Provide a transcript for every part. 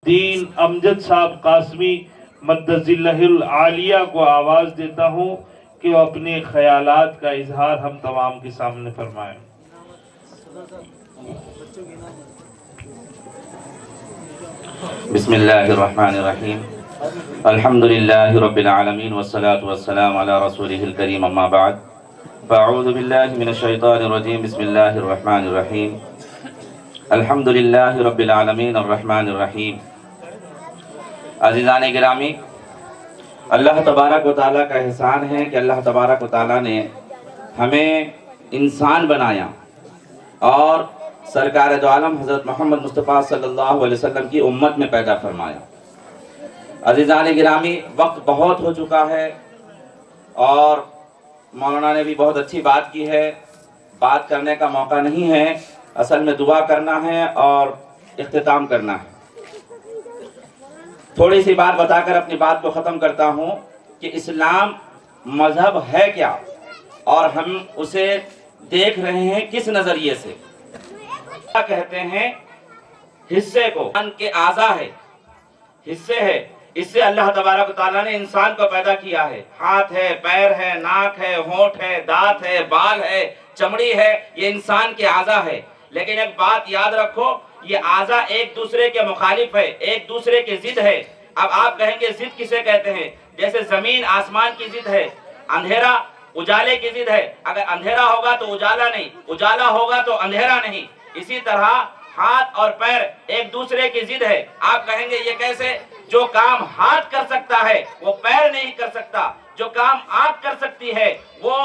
दीन अमजद साहब कासमी मद्दजिल्लहुल आलिया को आवाज देता हूँ कि वो अपने ख्यालात का इजहार हम तमाम के सामने फरमाएं। बिस्मिल्लाहिर्रहमानिर्रहीम अल्हम्दुलिल्लाहि रब्बिल आलमीन वस्सलातु वस्सलामु अला रसूलिहिल करीम अम्मा बाद फ़अऊज़ु बिल्लाहि मिनश शैतानिर रजीम बिस्मिल्लाहिर्रहमानिर्रहीम अल्हम्दुलिल्लाहि रब्बिल आलमीन अर्रहमानिर रहीम। अज़ीज़ान गिरामी, अल्लाह तबारक व तआला का एहसान है कि अल्लाह तबारक व तआला ने हमें इंसान बनाया और सरकार दो आलम हज़रत मोहम्मद मुस्तफ़ा सल्लल्लाहु अलैहि वसल्लम की उम्मत में पैदा फरमाया। अज़ीज़ान गिरामी, वक्त बहुत हो चुका है और मौलाना ने भी बहुत अच्छी बात की है। बात करने का मौका नहीं है, असल में दुआ करना है और इख्तिताम करना है। थोड़ी सी बात बताकर अपनी बात को ख़त्म करता हूँ कि इस्लाम मज़हब है क्या और हम उसे देख रहे हैं किस नज़रिए से। क्या कहते हैं? हिस्से को, इंसान के आज़ा है, हिस्से है, इससे अल्लाह तबारक व तआला ने इंसान को पैदा किया है। हाथ है, पैर है, नाक है, होंठ है, दांत है, बाल है, चमड़ी है, ये इंसान के आज़ा है। लेकिन एक बात याद रखो, ये आज़ा एक दूसरे के मुखालिफ है, एक दूसरे की जिद है। अब आप कहेंगे जिद किसे कहते हैं? जैसे जमीन आसमान की जिद है, अंधेरा उजाले की जिद है। अगर अंधेरा होगा तो उजाला नहीं, उजाला होगा तो अंधेरा नहीं। इसी तरह हाथ और पैर एक दूसरे की जिद है। आप कहेंगे ये कैसे? जो काम हाथ कर सकता है वो पैर नहीं कर सकता, जो काम आंख कर सकती है वो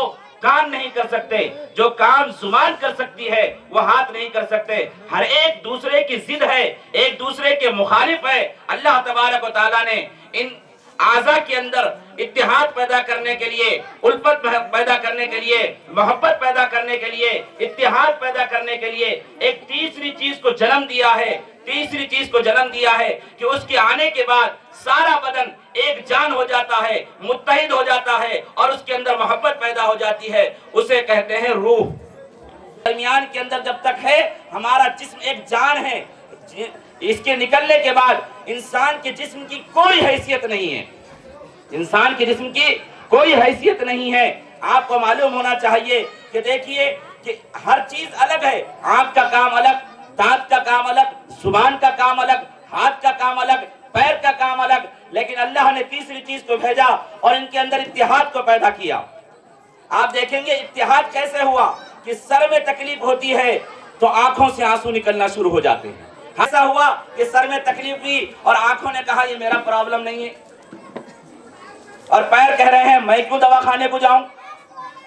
कान नहीं कर सकते, जो काम जुबान कर सकती है वो हाथ नहीं कर सकते। हर एक दूसरे की जिद है, एक दूसरे के मुखालिफ है। अल्लाह तबारक व तआला ने इन आज़ा के अंदर इत्तिहाद पैदा करने के लिए, उल्फत पैदा करने के लिए, मोहब्बत पैदा करने के लिए, इत्तिहाद पैदा करने के लिए एक तीसरी चीज को जन्म दिया है। तीसरी चीज को जन्म दिया है कि उसके आने के बाद सारा बदन एक जान हो जाता है, मुत्तहिद हो जाता है और उसके अंदर मोहब्बत पैदा हो जाती है। उसे कहते हैं रूह। दरमियान के अंदर जब तक है हमारा जिस्म एक जान है, इसके निकलने के बाद इंसान के जिस्म की कोई हैसियत नहीं है, इंसान के जिस्म की कोई हैसियत नहीं है। आपको मालूम होना चाहिए कि देखिए कि हर चीज अलग है। आंख का काम अलग, दांत का काम अलग, जुबान का काम अलग, हाथ का काम अलग, पैर का काम अलग, लेकिन अल्लाह ने तीसरी चीज को भेजा और इनके अंदर इत्तिहाद को पैदा किया। आप देखेंगे इत्तिहाद कैसे हुआ कि सर में तकलीफ होती है तो आंखों से आंसू निकलना शुरू हो जाते हैं। ऐसा हुआ कि सर में तकलीफ हुई और आंखों ने कहा ये मेरा प्रॉब्लम नहीं है, और पैर कह रहे हैं मैं क्यों दवाखाने को जाऊं।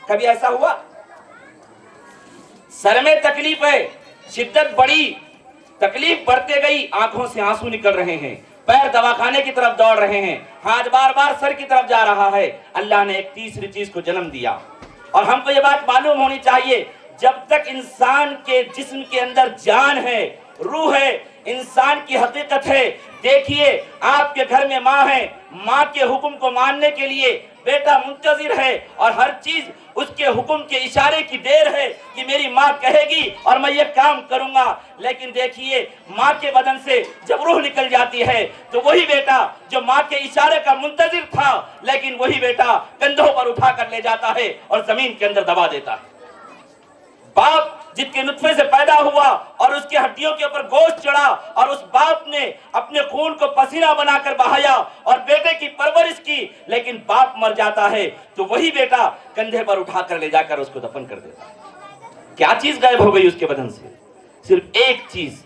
कभी ऐसा हुआ? सर में तकलीफ है, शिद्दत बढ़ी, तकलीफ बढ़ते गई, आंखों से आंसू निकल रहे हैं, पैर दवाखाने की तरफ दौड़ रहे हैं, हाथ बार बार सर की तरफ जा रहा है। अल्लाह ने एक तीसरी चीज को जन्म दिया और हमको ये बात मालूम होनी चाहिए, जब तक इंसान के जिस्म के अंदर जान है, रूह है, इंसान की हकीकत है। देखिए आपके घर में माँ है, माँ के हुक्म को मानने के लिए बेटा मुंतजिर है और हर चीज उसके हुक्म के इशारे की देर है कि मेरी माँ कहेगी और मैं ये काम करूंगा। लेकिन देखिए माँ के बदन से जब रूह निकल जाती है तो वही बेटा जो माँ के इशारे का मुंतजिर था, लेकिन वही बेटा कंधों पर उठा कर ले जाता है और जमीन के अंदर दबा देता है। बाप जिसके नुत्फे से पैदा हुआ और उसके हड्डियों के ऊपर गोश्त चढ़ा और उस बाप ने अपने खून को पसीना बनाकर बहाया और बेटे की परवरिश की, लेकिन बाप मर जाता है तो वही बेटा कंधे पर उठाकर ले जाकर उसको दफन कर देता है। क्या चीज गायब हो गई उसके बदन से? सिर्फ एक चीज,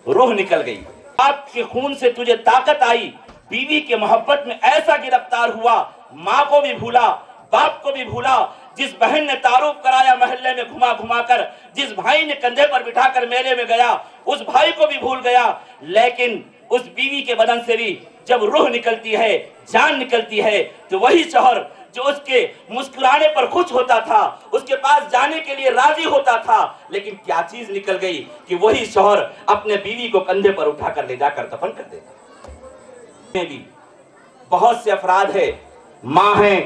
रूह निकल गई। बाप के खून से तुझे ताकत आई, बीवी के मोहब्बत में ऐसा गिरफ्तार हुआ, माँ को भी भूला, बाप को भी भूला। जिस बहन ने तारुफ कराया मोहल्ले में घुमा घुमा कर, जिस भाई ने कंधे पर बिठाकर मेले में गया, उस भाई को भी भूल गया। लेकिन उस बीवी के बदन से भी जब रूह निकलती है, जान निकलती है, तो वही शौहर जो उसके मुस्कुराने पर खुश होता था, उसके पास जाने के लिए राजी होता था, लेकिन क्या चीज निकल गई कि वही शौहर अपने बीवी को कंधे पर उठाकर ले जाकर दफन कर देता। भी बहुत से अफराद है, माँ है,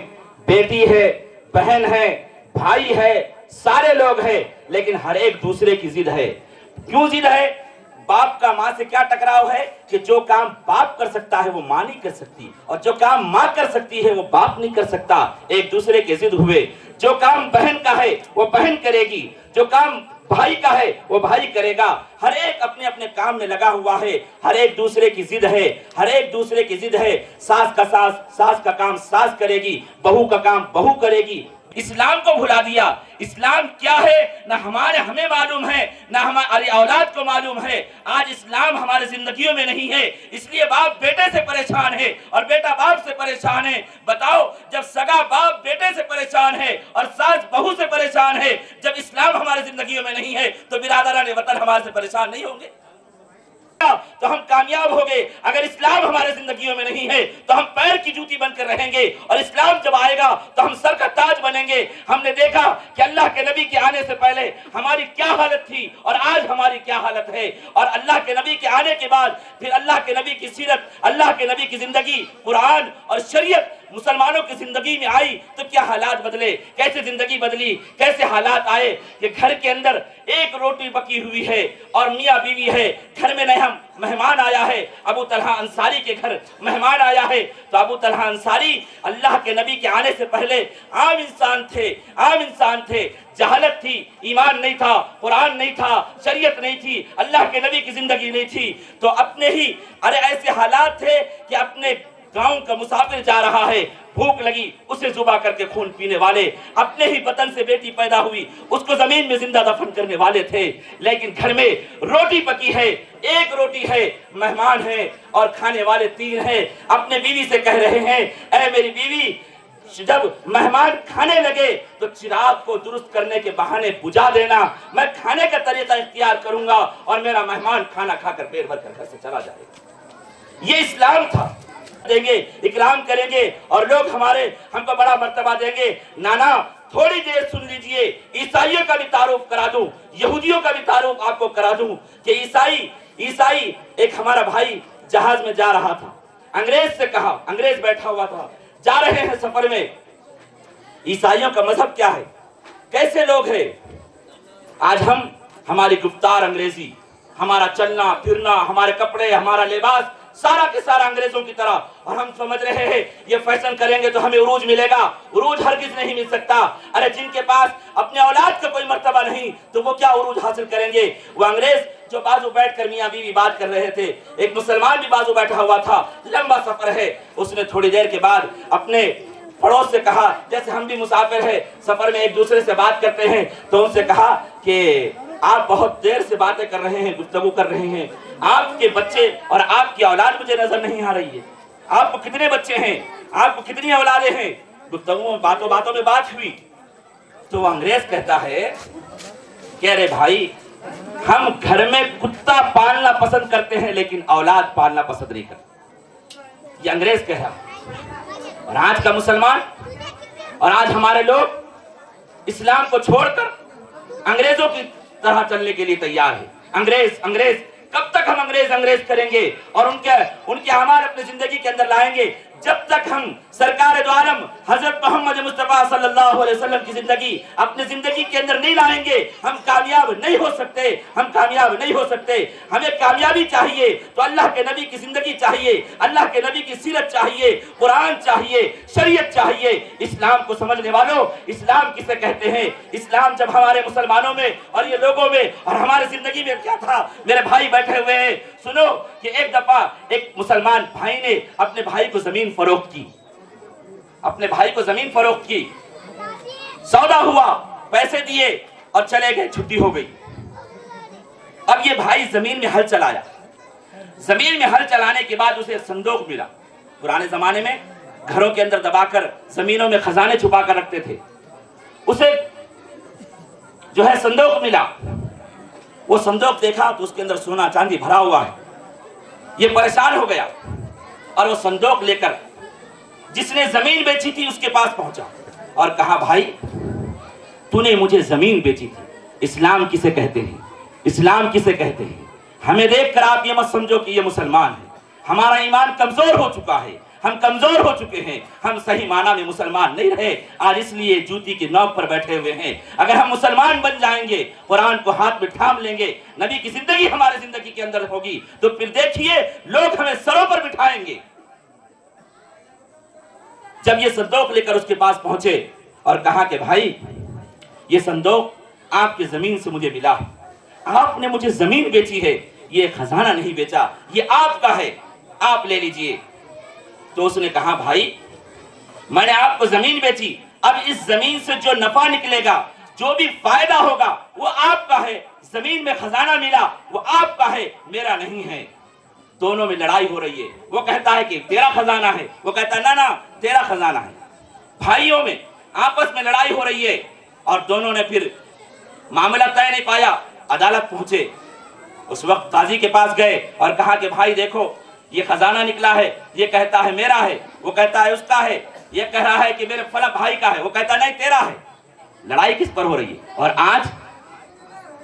बेटी है, बहन है, भाई है, सारे लोग हैं, लेकिन हर एक दूसरे की जिद है। क्यों जिद है? बाप का माँ से क्या टकराव है कि जो काम बाप कर सकता है वो माँ नहीं कर सकती, और जो काम माँ कर सकती है वो बाप नहीं कर सकता। एक दूसरे के जिद हुए। जो काम बहन का है वो बहन करेगी, जो काम भाई का है वो भाई करेगा। हर एक अपने अपने काम में लगा हुआ है, हर एक दूसरे की जिद है, हर एक दूसरे की जिद है। सास का काम सास करेगी, बहू का काम बहू करेगी। इस्लाम को भुला दिया। इस्लाम क्या है ना हमें मालूम है, ना हमारी औलाद को मालूम है। आज इस्लाम हमारे जिंदगियों में नहीं है, इसलिए बाप बेटे से परेशान है और बेटा बाप से परेशान है। बताओ, जब सगा बाप बेटे से परेशान है और सास बहू से परेशान है, जब इस्लाम हमारे जिंदगियों में नहीं है, तो बिरादरान वतन हमारे से परेशान नहीं होंगे? तो हम कामयाब हो गए। अगर इस्लाम हमारे जिंदगियों में नहीं है तो हम पैर की जूती बनकर रहेंगे, और इस्लाम जब आएगा तो हम सर का ताज बनेंगे। हमने देखा कि अल्लाह के नबी के आने से पहले हमारी क्या हालत थी और आज हमारी क्या हालत है, और अल्लाह के नबी के आने के बाद फिर अल्लाह के नबी की सीरत, अल्लाह के नबी की जिंदगी, कुरान और शरीयत मुसलमानों की जिंदगी में आई तो क्या हालात बदले, कैसे जिंदगी बदली, कैसे हालात आए कि घर के अंदर एक रोटी पकी हुई है और मियाँ बीवी है, घर में नया मेहमान आया है। अबू तलहा अंसारी के घर मेहमान आया है, तो अबू तलहा अंसारी अल्लाह के नबी के आने से पहले आम इंसान थे। जहालत थी, ईमान नहीं था, कुरान नहीं था, शरीयत नहीं थी, अल्लाह के नबी की जिंदगी नहीं थी। तो अपने ही ऐसे हालात थे कि अपने गांव का मुसाफिर जा रहा है, भूख लगी, उसे जुबा करके खून पीने वाले, अपने ही वतन से बेटी पैदा हुई, उसको जमीन में जिंदा दफन करने वाले थे। लेकिन घर में रोटी पकी है, एक रोटी है, मेहमान है और खाने वाले 3 हैं। अपने बीवी से कह रहे हैं, ऐ मेरी बीवी, जब मेहमान खाने लगे तो चिराग को दुरुस्त करने के बहाने बुझा देना, मैं खाने का तरीका इख्तियार करूंगा और मेरा मेहमान खाना खाकर पेट भर कर घर से चला जाएगा। ये इस्लाम था। देंगे, इकराम करेंगे और लोग हमको बड़ा मर्तबा देंगे। नाना, थोड़ी देर सुन लीजिए, ईसाइयों का भी तारुफ करा दूं, यहूदियों का भी तारुफ आपको करा दूं कि ईसाई एक हमारा भाई जहाज में जा रहा था, अंग्रेज से कहा, अंग्रेज बैठा हुआ था, जा रहे हैं सफर में, ईसाइयों का मजहब क्या है, कैसे लोग हैं। आज हमारी गुफ्तार अंग्रेजी, हमारा चलना फिरना, हमारे कपड़े, हमारा लिबास सारा के सारा अंग्रेजों की तरह, और हम समझ रहे हैं ये फैशन करेंगे तो हमें उरूज मिलेगा। उरूज हरगिज नहीं मिल सकता। अरे जिनके पास अपने औलाद का कोई मर्तबा नहीं तो वो क्या उरूज हासिल करेंगे। वो अंग्रेज जो बाजू बैठकर मियाँ बीवी बात कर रहे थे, एक मुसलमान भी बाजू बैठा हुआ था, लंबा सफर है। उसने थोड़ी देर के बाद अपने पड़ोस से कहा, जैसे हम भी मुसाफिर है, सफर में एक दूसरे से बात करते हैं, तो उनसे कहा कि आप बहुत देर से बातें कर रहे हैं, गुफ्तगू कर रहे हैं, आपके बच्चे और आपकी औलाद मुझे नजर नहीं आ रही है। आपको कितने बच्चे हैं, आपको कितनी औलादें हैं। गुफ्तगू में बातों में बात हुई तो अंग्रेज कहता है कि अरे भाई, हम घर में कुत्ता पालना पसंद करते हैं लेकिन औलाद पालना पसंद नहीं करते। ये अंग्रेज कह रहा। और आज का मुसलमान और आज हमारे लोग इस्लाम को छोड़कर अंग्रेजों की तरह चलने के लिए तैयार है। अंग्रेज कब तक हम अंग्रेज करेंगे और उनके अमाल अपनी जिंदगी के अंदर लाएंगे। जब तक हम सरकार दो आलम हजरत मोहम्मद मुस्तफा सल्लल्लाहु अलैहि वसल्लम की जिंदगी अपनी जिंदगी के अंदर नहीं लाएंगे, हम कामयाब नहीं हो सकते। हमें कामयाबी चाहिए तो अल्लाह के नबी की जिंदगी चाहिए, अल्लाह के नबी की सीरत चाहिए, कुरान चाहिए, शरीयत चाहिए। इस्लाम को समझने वालों, इस्लाम किसे कहते हैं। इस्लाम जब हमारे मुसलमानों में और ये लोगों में और हमारे जिंदगी में क्या था, मेरे भाई बैठे हुए हैं, सुनो कि एक दफा एक मुसलमान भाई ने अपने भाई को जमीन फरोख्त की, सौदा हुआ, पैसे दिए और चले गए, छुट्टी हो गई। अब ये भाई जमीन में हल चलाया। जमीन में हल चलाने के बाद उसे संदूक मिला। पुराने जमाने में घरों के अंदर दबाकर जमीनों में खजाने छुपा कर रखते थे। उसे जो है संदूक मिला। वो संदूक देखा तो उसके अंदर सोना चांदी भरा हुआ है। ये परेशान हो गया और वो संदूक लेकर जिसने जमीन बेची थी उसके पास पहुंचा और कहा, भाई तूने मुझे जमीन बेची थी, इस्लाम किसे कहते हैं, इस्लाम किसे कहते हैं। हमें देखकर आप ये मत समझो कि ये मुसलमान है। हमारा ईमान कमजोर हो चुका है, ہم کمزور ہو چکے ہیں، ہم صحیح معنی میں مسلمان نہیں رہے، آج اس لیے جوتی کی نوک پر بیٹھے ہوئے ہیں۔ اگر ہم مسلمان بن جائیں گے، قرآن کو ہاتھ میں تھام لیں گے، نبی کی زندگی ہمارے زندگی کے اندر ہوگی، تو پھر دیکھیے لوگ ہمیں سروں پر بٹھائیں گے۔ جب یہ صندوق لے کر اس کے پاس پہنچے اور کہا کہ بھائی یہ صندوق آپ کی زمین سے مجھے ملا، آپ نے مجھے زمین بیچی ہے، یہ خزانہ نہیں بیچا، یہ آپ کا ہے، آپ لے لیجئے۔ تو اس نے کہا بھائی میں نے آپ کو زمین بیچی، اب اس زمین سے جو نفع نکلے گا، جو بھی فائدہ ہوگا وہ آپ کا ہے، زمین میں خزانہ ملا وہ آپ کا ہے، میرا نہیں ہے۔ دونوں میں لڑائی ہو رہی ہے، وہ کہتا ہے کہ تیرا خزانہ ہے، وہ کہتا ہے نہ تیرا خزانہ ہے۔ بھائیوں میں آپس میں لڑائی ہو رہی ہے، اور دونوں نے پھر معاملہ طے نہیں پایا، عدالت پہنچے۔ اس وقت قاضی کے پاس گئے اور کہا کہ بھائی دیکھو یہ خزانہ نکلا ہے، یہ کہتا ہے میرا ہے، وہ کہتا ہے اس کا ہے، یہ کہہ رہا ہے کہ میرے فلاں بھائی کا ہے، وہ کہتا ہے نہیں تیرا ہے۔ لڑائی کس پر ہو رہی ہے؟ اور آج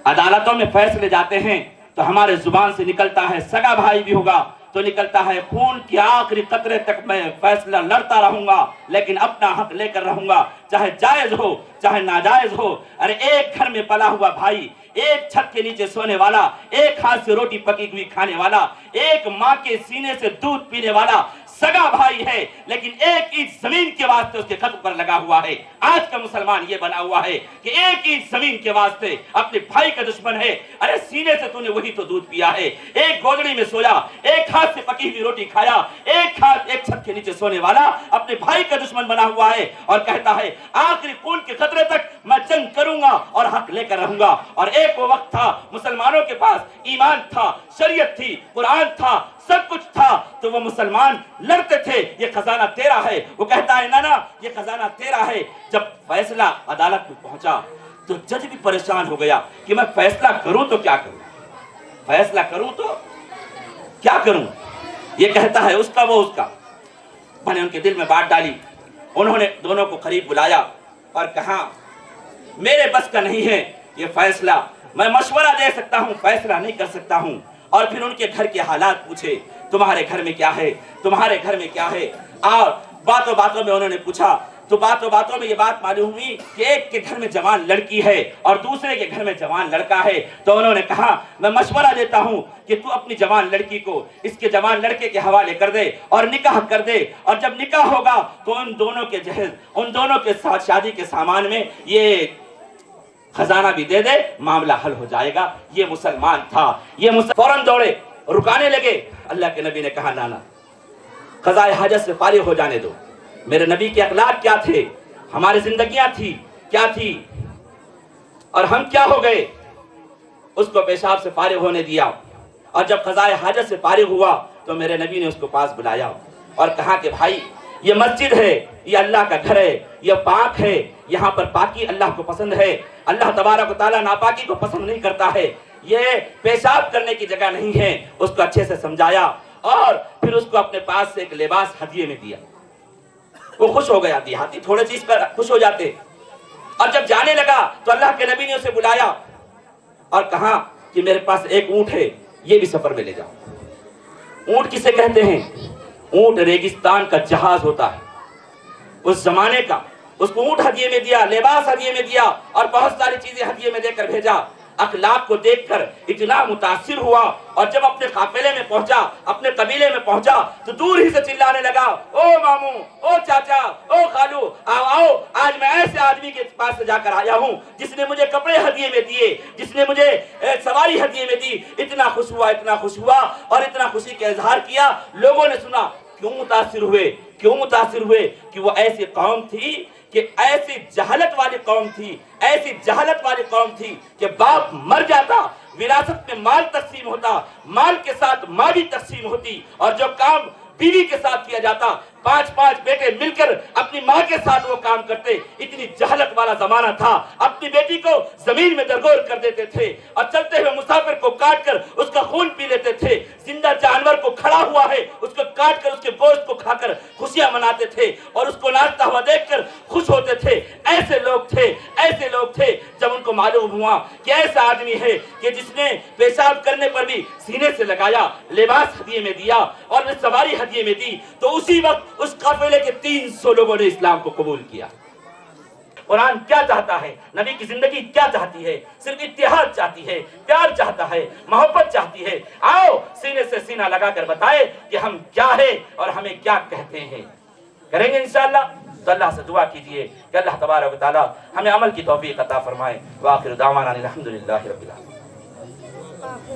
عدالتوں میں فیصلے جاتے ہیں تو ہمارے زبان سے نکلتا ہے سگا بھائی بھی ہوگا تو نکلتا ہے خون کی آخری قطرے تک میں فیصلہ لڑتا رہوں گا، لیکن اپنا حق لے کر رہوں گا، چاہے جائز ہو چاہے ناجائز ہو۔ ارے ایک گھر میں پلا ہوا بھائی، ایک چھت کے نیچے سونے والا، ایک ہاتھ سے روٹی پکی ہوئی کھانے والا، ایک ماں کے سینے سے دودھ پینے والا سگا بھائی ہے، لیکن ایک اینٹ زمین کے واسطے اس کے خط پر لگا ہوا ہے۔ آج کا مسلمان یہ بنا ہوا ہے کہ ایک اینٹ زمین کے واسطے اپنے بھائی کا دشمن ہے۔ ارے سینے سے تو نے وہی تو دودھ پیا ہے، ایک گودڑی میں سویا، ایک ہاتھ سے پکی ہوئی روٹی کھایا، ایک چھت کے نیچے سونے والا اپنے بھائی کا دشمن بنا ہوا ہے، اور کہتا ہے آخری خون کے خطرے تک میں جنگ کروں گا اور حق لے کر رہوں گا۔ اور ایک وہ وقت تھا مسلمانوں کے پاس ایمان تھا، شریعت تھی، قرآن تھا، سب کچھ تھا، تو وہ مسلمان لڑتے تھے یہ خزانہ تیرا ہے، وہ کہتا ہے نہ یہ خزانہ تیرا ہے۔ جب فیصلہ عدالت میں پہنچا تو جج بھی پریشان ہو گیا کہ میں فیصلہ کروں تو کیا کروں، فیصلہ کروں تو کیا کروں، یہ کہتا ہے اس کا وہ اس کا۔ میں نے ان کے دل میں بات ڈالی، انہوں نے دونوں کو قریب بلایا اور کہا میرے بس کا نہیں ہے یہ فیصلہ، میں مشورہ دے سکتا ہوں، فیصلہ نہیں کر سکتا ہوں۔ اور پھر ان کے گھر کے حالات پوچھے، تمہارے گھر میں کیا ہے، تمہارے گھر میں کیا ہے، اور باتوں باتوں میں انہوں نے پوچھا تو باتوں باتوں میں یہ بات معلوم ہوئی کہ ایک کے گھر میں جوان لڑکی ہے اور دوسرے کے گھر میں جوان لڑکا ہے۔ تو انہوں نے کہا میں مشورہ دیتا ہوں کہ تو اپنی جوان لڑکی کو اس کے جوان لڑکے کے حوالے کر دے اور نکاح کر دے، اور جب نکاح ہوگا تو ان دونوں کے جہیز، ان دونوں کے ساتھ شادی کے سامان میں یہ خزانہ بھی دے دے، معاملہ حل ہو جائے گا۔ یہ مسلمان تھا، یہ فوراً دوڑے، رکانے لگے۔ اللہ کے نبی نے کہا نانا قضاء حاجت سے فارغ ہو جانے دو۔ میرے نبی کے اخلاق کیا تھے، ہماری زندگیاں تھی کیا تھی، اور ہم کیا ہو گئے۔ اس کو پیشاب سے فارغ ہونے دیا، اور جب قضاء حاجت سے فارغ ہوا تو میرے نبی نے اس کو پاس بلایا اور کہا کہ بھائی یہ مسجد ہے، یہ اللہ کا گھر ہے، یہ پاک ہے، یہاں پر پاکی اللہ کو پسند ہے، اللہ تبارک و تعالیٰ ناپاکی کو پسند نہیں کرتا ہے، یہ پیشاب کرنے کی جگہ نہیں ہے۔ اس کو اچھے سے سمجھایا اور پھر اس کو اپنے پاس سے ایک لباس ہدیے میں دیا۔ وہ خوش ہو گیا، دیہاتی تھوڑے چیز پر خوش ہو جاتے۔ اور جب جانے لگا تو اللہ کے نبی نے اسے بلایا اور کہا کہ میرے پاس ایک اونٹ ہے، یہ بھی سفر میں لے جاؤ۔ اونٹ کسے کہتے ہیں؟ اونٹ ریگستان کا جہاز ہوتا ہے اس زمانے کا۔ اس کو اونٹ ہدیے میں دیا، لباس ہدیے میں دیا، اور بہت ساری چیزیں ہدیے میں دے کر بھیجا۔ اخلاق کو دیکھ کر اتنا متاثر ہوا، اور جب اپنے قافلے میں پہنچا، اپنے قبیلے میں پہنچا تو دور ہی سے چلانے لگا، او ماموں، او چاچا، او خالو، آؤ آؤ، آج میں ایسے آدمی کے پاس سے جا کر آیا ہوں جس نے مجھے کپڑے ہدیے میں دیے، جس نے مجھے سواری ہدیے میں دی۔ اتنا خوش ہوا، اتنا خوش ہوا، اور اتنا خوشی کا اظہار کیا۔ لوگوں نے سنا، کیوں متاثر ہوئے، کیوں متاثر ہوئے؟ کہ وہ ایسی قوم تھی، کہ ایسی جہالت والی قوم تھی، ایسی جہالت والی قوم تھی کہ باپ مر جاتا، وراثت میں مال تقسیم ہوتا، مال کے ساتھ ماں بھی تقسیم ہوتی، اور جو کام بیوی کے ساتھ کیا جاتا، 5 بیٹے مل کر اپنی ماں کے ساتھ وہ کام کرتے۔ اتنی جہالت والا زمانہ تھا، اپنی بیٹی کو زمین میں درگور کر دیتے تھے، اور چلتے ہوئے مسافر کو کاٹ کر اس کا خون پی لیتے تھے، زندہ جانور کو کھڑا ہوا ہے اس کو کاٹ کر اس کے گوشت کو کھا کر خوشیاں مناتے تھے، اور اس کو ناچتا ہوا دیکھ کر خوش ہوتے تھے۔ ایسے لوگ تھے، ایسے لوگ تھے۔ جب ان کو معلوم ہوا کہ ایسا آدمی ہے کہ جس نے پیشاب کرنے پر بھی سینے سے لگایا، لباس ہدیے میں دیا اور سواری ہدیے میں دی، تو اسی وقت اس قافلے کے 300 لوگوں نے اسلام کو قبول کیا۔ قرآن کیا چاہتا ہے، نبی کی زندگی کیا چاہتی ہے؟ صرف اتحاد چاہتی ہے، پیار چاہتا ہے، محبت چاہتی ہے۔ آؤ سینے سے سینہ لگا کر بتائے کہ ہم کیا ہے اور ہمیں کیا کہتے ہیں۔ کریں گے انشاءاللہ؟ تو اللہ سے دعا کیجئے کہ اللہ تبارک و تعالی ہمیں عمل کی توفیق عطا فرمائے۔ وآخر دعوانا الحمدللہ رب العالمین۔